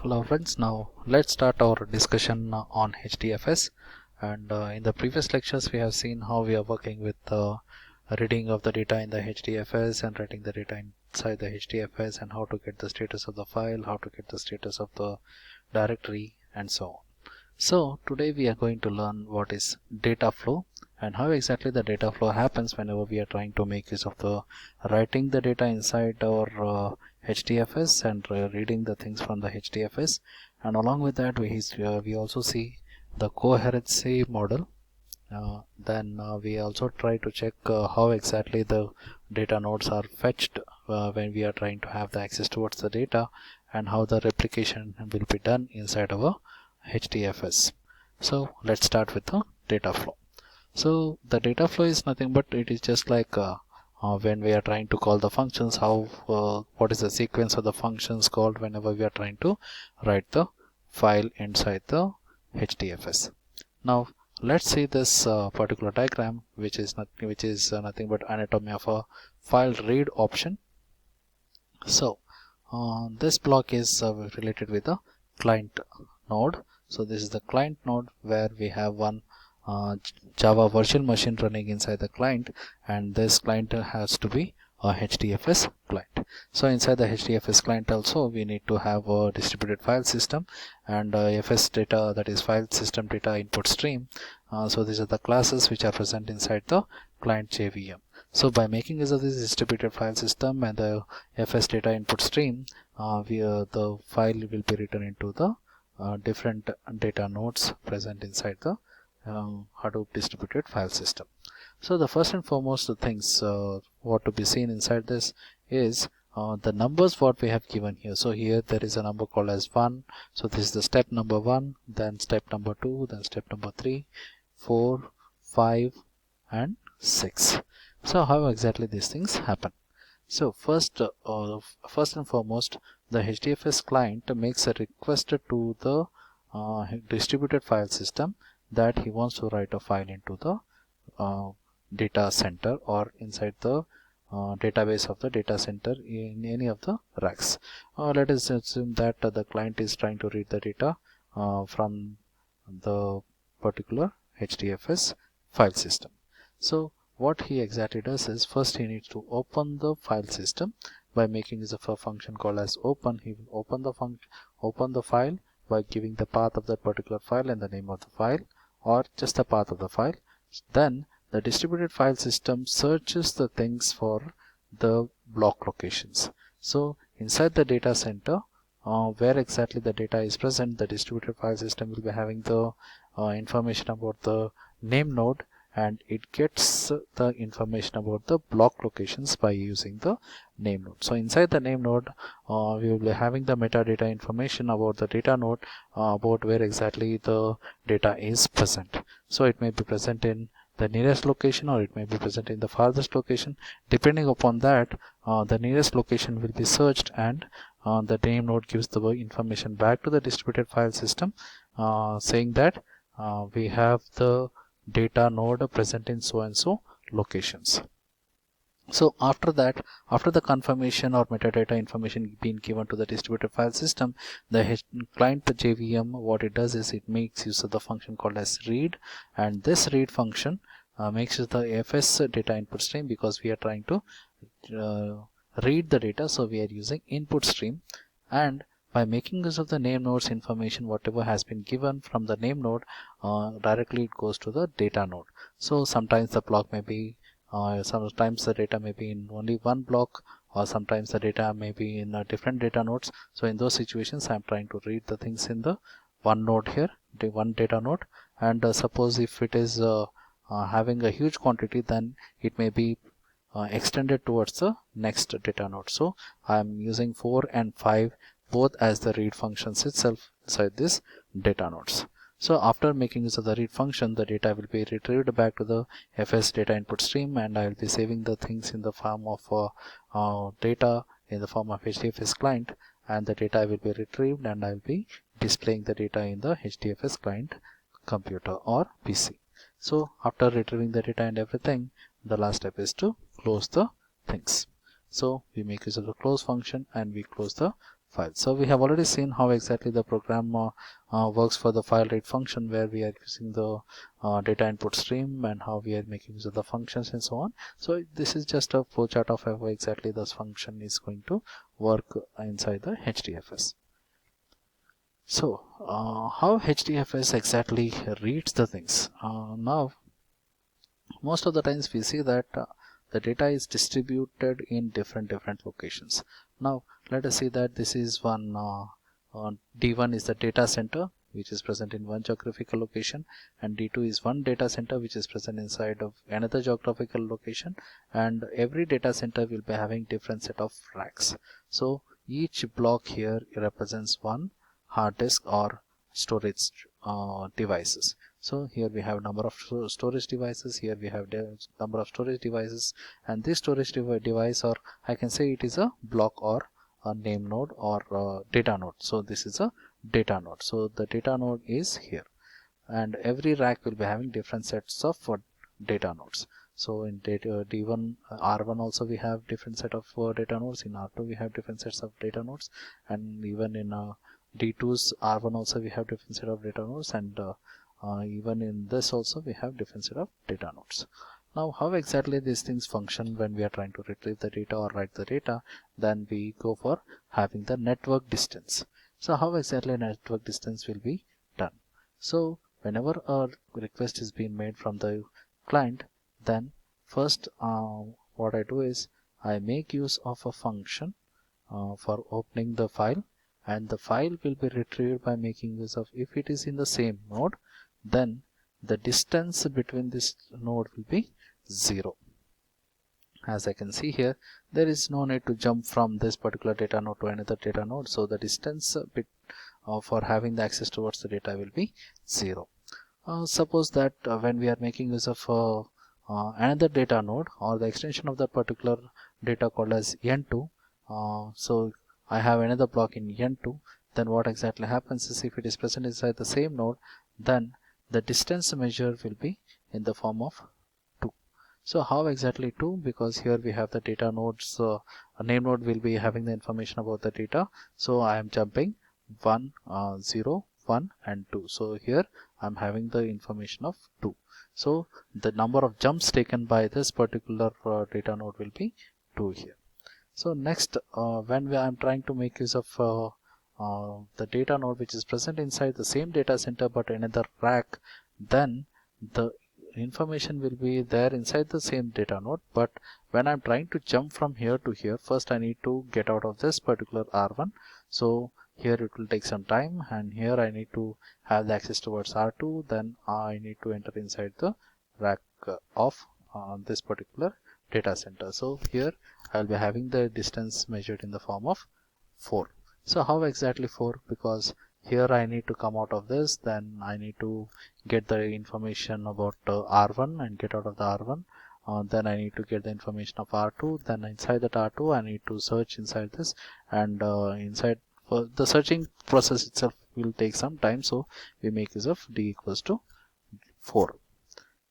Hello friends, now let's start our discussion on HDFS. And in the previous lectures we have seen how we are working with reading of the data in the HDFS and writing the data inside the HDFS, and how to get the status of the file, how to get the status of the directory, and so on. So today we are going to learn what is data flow and how exactly the data flow happens whenever we are trying to make use of the writing the data inside our HDFS and reading the things from the HDFS. And along with that we also see the coherency model. Then we also try to check how exactly the data nodes are fetched when we are trying to have the access towards the data, and how the replication will be done inside our HDFS. So let's start with the data flow. So the data flow is nothing but it is just like when we are trying to call the functions, what is the sequence of the functions called whenever we are trying to write the file inside the HDFS. Now let's see this particular diagram, which is nothing but anatomy of a file read option. So this block is related with the client node. So this is the client node where we have one Java virtual machine running inside the client, and this client has to be a HDFS client. So inside the HDFS client also we need to have a distributed file system and FS data, that is file system data input stream. So these are the classes which are present inside the client JVM. So by making use of this distributed file system and the FS data input stream, the file will be written into the different data nodes present inside the Hadoop distributed file system. So the first and foremost the things what to be seen inside this is the numbers what we have given here. So here there is a number called as 1. So this is the step number 1, then step number 2, then step number 3, 4, 5 and 6. So how exactly these things happen? So first and foremost, the HDFS client makes a request to the distributed file system that he wants to write a file into the data center or inside the database of the data center in any of the racks. Let us assume that the client is trying to read the data from the particular HDFS file system. So what he exactly does is, first he needs to open the file system by making use of a function called as open. He will open the file by giving the path of that particular file and the name of the file, or just the path of the file. Then the distributed file system searches the things for the block locations. So inside the data center, where exactly the data is present, the distributed file system will be having the information about the name node, and it gets the information about the block locations by using the name node. So inside the name node we will be having the metadata information about the data node, about where exactly the data is present. So it may be present in the nearest location, or it may be present in the farthest location. Depending upon that, the nearest location will be searched, and the name node gives the information back to the distributed file system, saying that we have the data node present in so and so locations. So after that, after the confirmation or metadata information being given to the distributed file system, the client JVM, what it does is it makes use of the function called as read, and this read function makes use of the FS data input stream, because we are trying to read the data, so we are using input stream. And by making use of the name nodes information, whatever has been given from the name node, directly it goes to the data node. So sometimes the block may be sometimes the data may be in only one block, or sometimes the data may be in different data nodes. So in those situations I am trying to read the things in the one node here, the one data node. And suppose if it is having a huge quantity, then it may be extended towards the next data node. So I am using 4 and 5 both as the read functions itself inside this data nodes. So after making use of the read function, the data will be retrieved back to the FS data input stream, and I will be saving the things in the form of data in the form of HDFS client, and the data will be retrieved, and I will be displaying the data in the HDFS client computer or PC. So after retrieving the data and everything, the last step is to close the things. So we make use of the close function and we close the file. So we have already seen how exactly the program works for the file read function, where we are using the data input stream and how we are making use of the functions and so on. So this is just a flowchart of how exactly this function is going to work inside the HDFS. So how HDFS exactly reads the things? Now most of the times we see that the data is distributed in different locations. Now let us see that this is one D1 is the data center which is present in one geographical location, and D2 is one data center which is present inside of another geographical location, and every data center will be having different set of racks. So each block here represents one hard disk or storage devices. So here we have number of storage devices, here we have number of storage devices, and this storage device, or I can say it is a block or a name node or data node. So this is a data node. So the data node is here, and every rack will be having different sets of data nodes. So in data D1 R1 also we have different set of data nodes. In R2 we have different sets of data nodes, and even in D2's R1 also we have different set of data nodes, and even in this also we have different set of data nodes. Now how exactly these things function when we are trying to retrieve the data or write the data? Then we go for having the network distance. So how exactly network distance will be done? So whenever a request is being made from the client, then first what I do is I make use of a function for opening the file, and the file will be retrieved by making use of, if it is in the same node, then the distance between this node will be 0. As I can see here, there is no need to jump from this particular data node to another data node, so the distance for having the access towards the data will be 0. Suppose that when we are making use of another data node or the extension of that particular data called as N2, so I have another block in N2, then what exactly happens is, if it is present inside the same node, then the distance measured will be in the form of 2. So how exactly 2? Because here we have the data nodes, a name node will be having the information about the data, so I am jumping 1, 0, 1 and 2. So here I am having the information of 2. So the number of jumps taken by this particular data node will be 2 here. So next, when I am trying to make use of the data node which is present inside the same data center but another rack, then the information will be there inside the same data node, but when I'm trying to jump from here to here, first I need to get out of this particular R1. So here it will take some time, and here I need to have the access towards R2, then I need to enter inside the rack of this particular data center. So here I'll be having the distance measured in the form of 4. So how exactly 4? Because here I need to come out of this, then I need to get the information about R1 and get out of the R1. Then I need to get the information of R2, then inside that R2 I need to search inside this, and inside the searching process itself will take some time, so we make use of D equals to 4.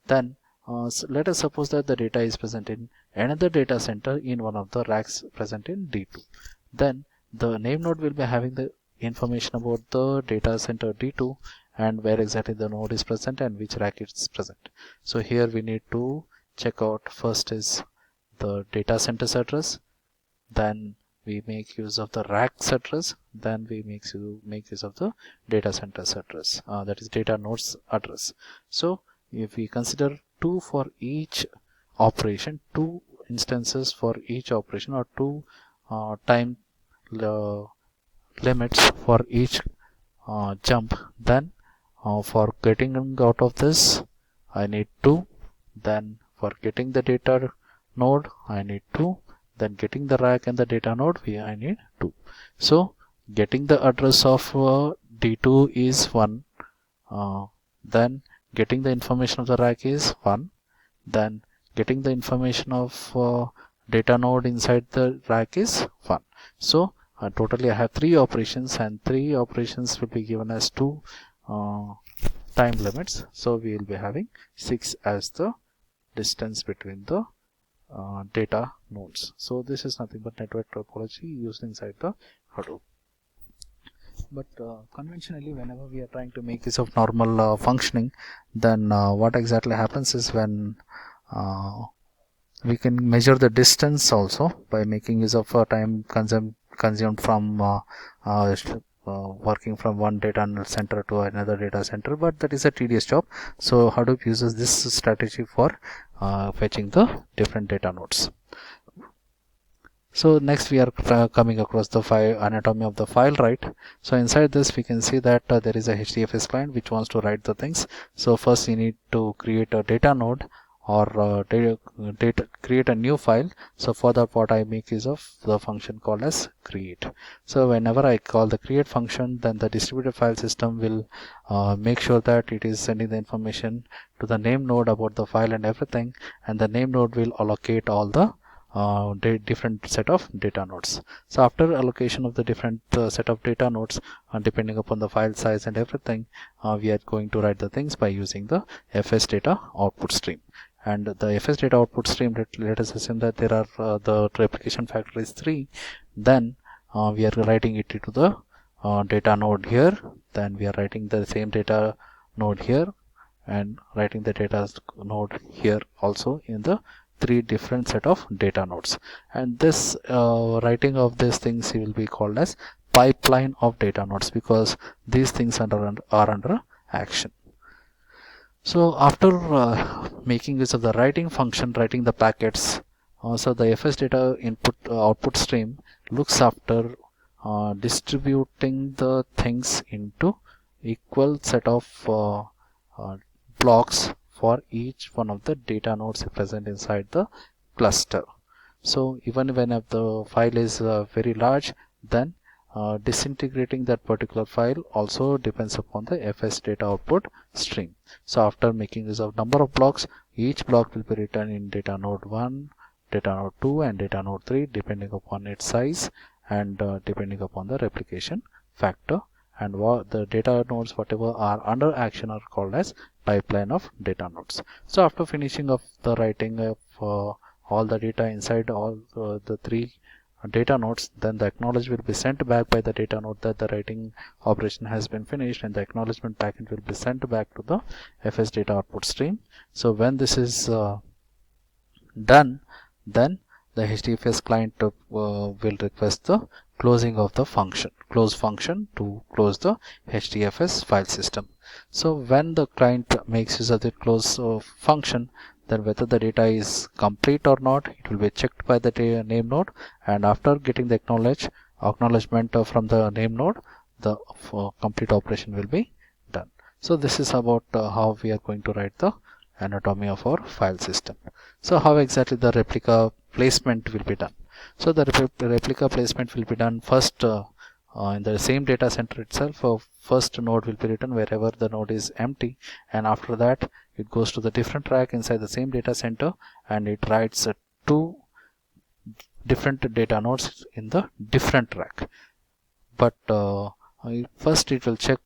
Then so let us suppose that the data is present in another data center in one of the racks present in D2. Then the name node will be having the information about the data center D2 and where exactly the node is present and which rack it's present. So here we need to check out, first is the data center's address, then we make use of the rack's address, then we make use of the data center's address, that is data node's address. So if we consider 2 for each operation, 2 instances for each operation, or 2 time limits for each jump, then for getting out of this I need 2, then for getting the data node I need 2, then getting the rack and the data node I need 2. So getting the address of D2 is 1, then getting the information of the rack is 1, then getting the information of data node inside the rack is 1. So totally I have 3 operations, and 3 operations will be given as 2 time limits. So we will be having 6 as the distance between the data nodes. So this is nothing but network topology used inside the Hadoop. But conventionally, whenever we are trying to make use of normal functioning, then what exactly happens is when we can measure the distance also by making use of time consumed from working from one data center to another data center, but that is a tedious job. So Hadoop uses this strategy for fetching the different data nodes. So next we are coming across the file anatomy of the file write. So inside this we can see that there is a HDFS client which wants to write the things. So first you need to create a data node or create a new file. So for that, what I make is of the function called as create. So whenever I call the create function, then the distributed file system will make sure that it is sending the information to the name node about the file and everything, and the name node will allocate all the different set of data nodes. So after allocation of the different set of data nodes, depending upon the file size and everything, we are going to write the things by using the fs data output stream. And the fs data output stream, let us assume that there are the replication factor is 3, then we are writing it into the data node here, then we are writing the same data node here and writing the data node here also in the 3 different set of data nodes. And this writing of these things will be called as pipeline of data nodes, because these things are under action. So after making use of the writing function, writing the packets, so the fs data input output stream looks after distributing the things into equal set of blocks for each one of the data nodes present inside the cluster. So even when the file is very large, then disintegrating that particular file also depends upon the fs data output stream. So after making use of number of blocks, each block will be written in data node 1, data node 2 and data node 3 depending upon its size and depending upon the replication factor, and what the data nodes whatever are under action are called as pipeline of data nodes. So after finishing of the writing of all the data inside all the 3 data nodes, then the acknowledge will be sent back by the data node that the writing operation has been finished, and the acknowledgement packet will be sent back to the fs data output stream. So when this is done, then the HDFS client will request the closing of the function, close function, to close the HDFS file system. So when the client makes use of the close function, then whether the data is complete or not, it will be checked by the name node, and after getting the acknowledgement from the name node, the complete operation will be done. So this is about how we are going to write the anatomy of our file system. So how exactly the replica placement will be done? So the replica placement will be done first in the same data center itself. First node will be written wherever the node is empty, and after that it goes to the different rack inside the same data center and it writes 2 different data nodes in the different rack. But first it will check,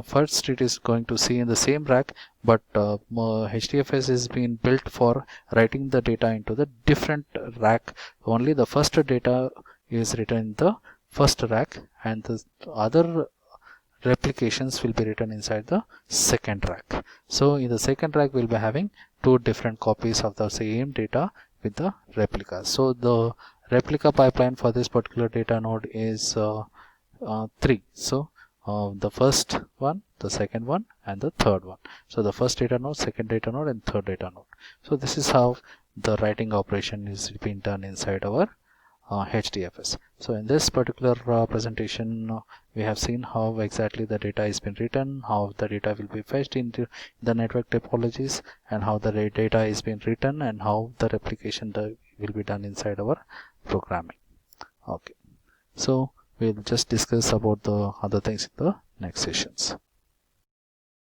first it is going to see in the same rack, but HDFS is being built for writing the data into the different rack. Only the first data is written in the first rack and the other replications will be written inside the second rack. So in the second rack we'll be having 2 different copies of the same data with the replicas. So the replica pipeline for this particular data node is 3. So the first one, the second one and the third one. So the first data node, second data node and third data node. So this is how the writing operation is being done inside our HDFS. So in this particular presentation we have seen how exactly the data is been written, how the data will be fetched into the network topologies, and how the data is being written, and how the replication will be done inside our programming. Okay, so we'll just discuss about the other things in the next sessions.